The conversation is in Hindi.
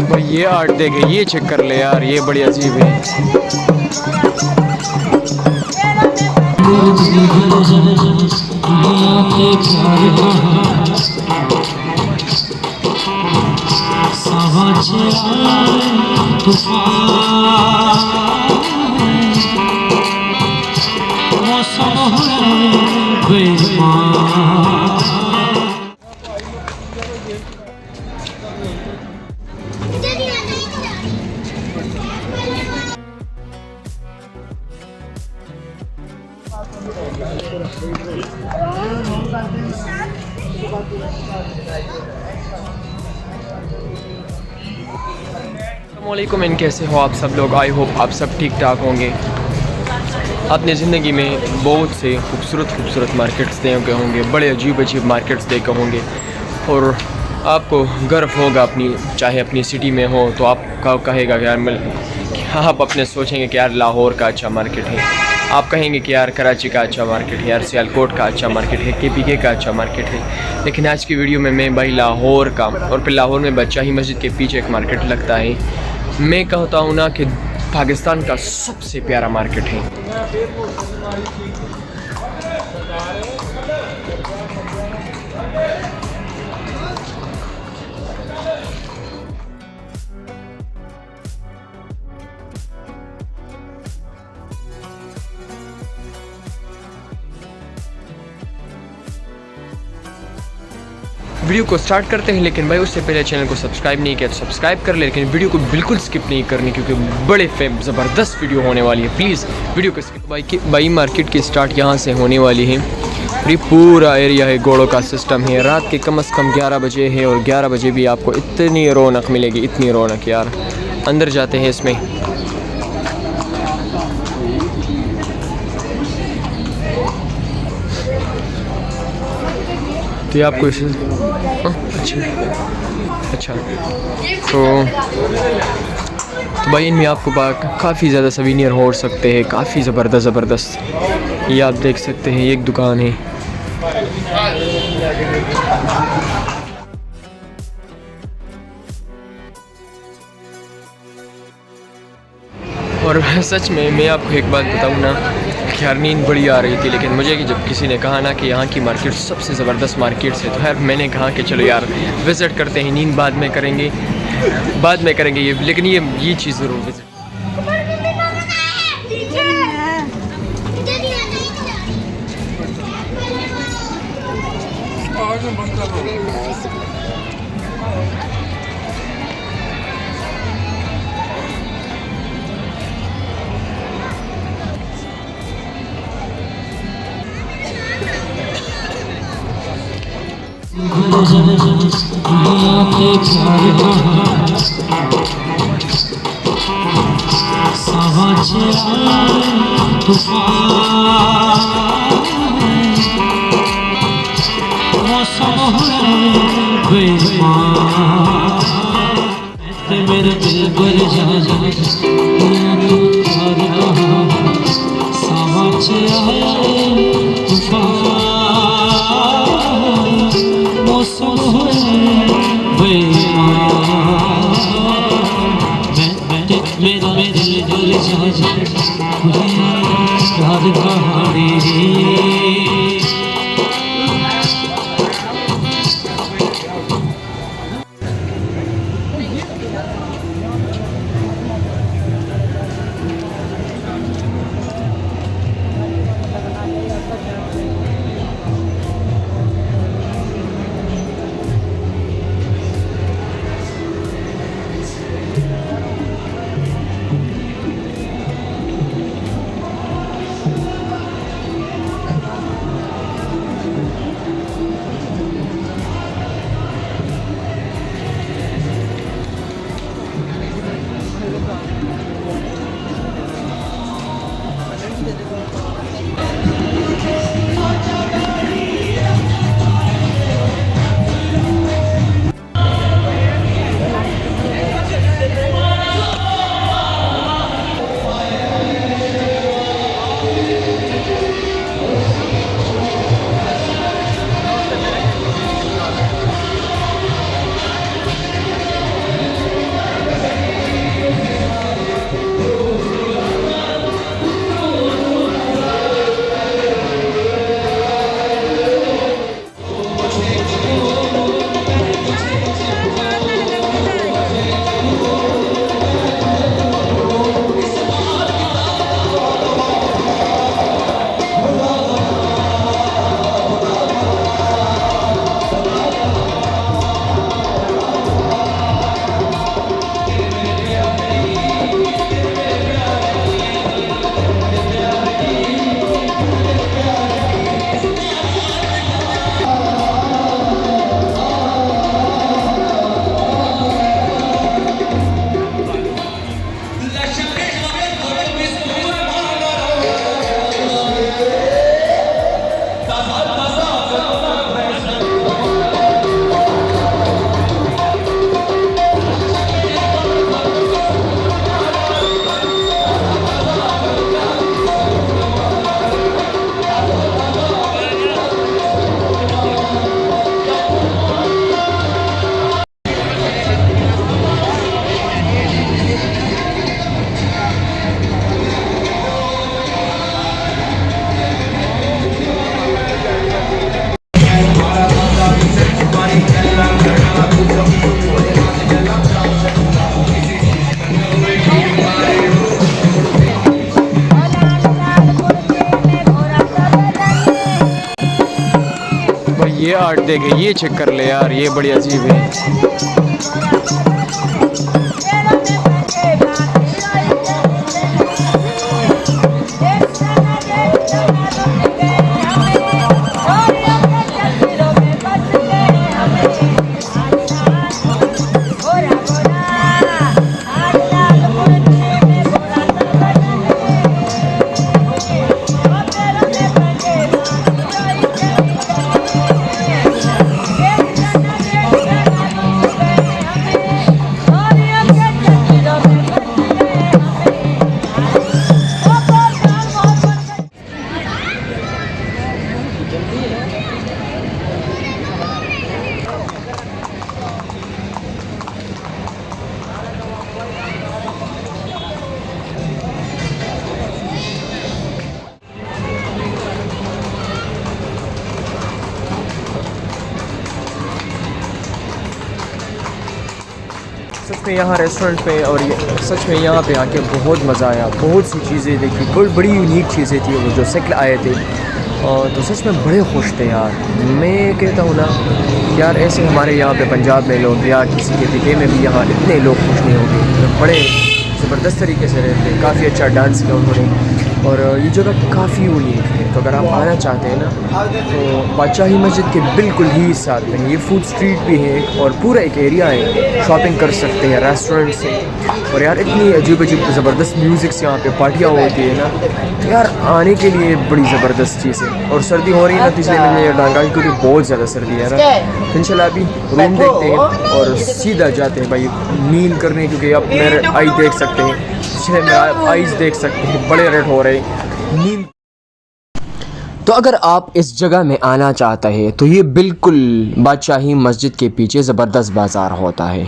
भाई ये आर्ट देखे, ये चेक कर ले यार, ये बड़ी अजीब है। अस्सलामुअलैकुम, इन कैसे हो आप सब लोग। आई होप आप सब ठीक ठाक होंगे। अपनी ज़िंदगी में बहुत से खूबसूरत मार्केट्स देखे होंगे, बड़े अजीब मार्केट्स देखे होंगे, और आपको गर्व होगा अपनी, चाहे अपनी सिटी में हो तो आप कहेगा कि यार, आप अपने सोचेंगे कि यार लाहौर का अच्छा मार्केट है, आप कहेंगे कि यार कराची का अच्छा मार्केट है, यार सियालकोट का अच्छा मार्केट है, KPK का अच्छा मार्केट है। लेकिन आज की वीडियो में मैं भाई लाहौर का, और फिर लाहौर में बादशाही मस्जिद के पीछे एक मार्केट लगता है, मैं कहता हूँ ना कि पाकिस्तान का सबसे प्यारा मार्केट है। वीडियो को स्टार्ट करते हैं, लेकिन भाई उससे पहले चैनल को सब्सक्राइब नहीं किया तो सब्सक्राइब कर ले, लेकिन वीडियो को बिल्कुल स्किप नहीं करनी क्योंकि बड़े ज़बरदस्त वीडियो होने वाली है। प्लीज़ वीडियो को स्किप। भाई मार्केट की स्टार्ट यहाँ से होने वाली है। ये पूरा एरिया है, घोड़ों का सिस्टम है। रात के कम से कम 11 बजे है, और 11 बजे भी आपको इतनी रौनक मिलेगी, इतनी रौनक यार। अंदर जाते हैं इसमें। तो ये आपको इसे अच्छा तो भाई इनमें आपको काफ़ी ज़्यादा सवीनियर हो सकते हैं, काफ़ी ज़बरदस्त। ये आप देख सकते हैं, एक दुकान है। और सच में मैं आपको एक बात बताऊँ ना, यार नींद बड़ी आ रही थी, लेकिन मुझे कि जब किसी ने कहा ना कि यहाँ की मार्केट सबसे ज़बरदस्त मार्केट्स है, तो यार मैंने कहा कि चलो यार विज़िट करते हैं। नींद बाद में करेंगे ये, लेकिन ये चीज़ ज़रूर विज़िट। मेरे दिल पर ये आर्ट देखे, ये चेक कर ले यार, ये बड़ी अजीब है। सच में यहाँ रेस्टोरेंट पे और ये सच में यहाँ पे आके बहुत मज़ा आया, बहुत सी चीज़ें देखी, बड़ी यूनिक चीज़ें थी वो जो शक्ल आए थे। और तो सच में बड़े खुश थे यार। मैं कहता हूँ ना यार, ऐसे हमारे यहाँ पे पंजाब में लोग या किसी के दिखे में भी यहाँ इतने लोग खुश नहीं होंगे। बड़े ज़बरदस्त तरीके से रहते हैं, काफ़ी अच्छा डांस किया उन्होंने। और ये जगह काफ़ी यूनिक है, तो अगर आप आना चाहते हैं ना तो बादशाही मस्जिद के बिल्कुल ही साथ में ये फूड स्ट्रीट भी है और पूरा एक एरिया है, शॉपिंग कर सकते हैं रेस्टोरेंट से। और यार इतनी अजीब अजीब ज़बरदस्त म्यूज़िक से यहाँ पे पार्टियाँ होती है ना, तो यार आने के लिए बड़ी ज़बरदस्त चीज़ है। और सर्दी हो रही है ना, तो इसलिए मैंने ये डांगा क्योंकि बहुत ज़्यादा सर्दी है ना। तो इंशाल्लाह अभी रूम देखते हैं और सीधा जाते हैं भाई नींद करने, क्योंकि आप मेरे आई देख सकते हैं, मेरा आइज़ देख सकते हैं, बड़े रेड हो रहे हैं नींद। तो अगर आप इस जगह में आना चाहते हैं तो ये बिल्कुल बादशाही मस्जिद के पीछे ज़बरदस्त बाज़ार होता है।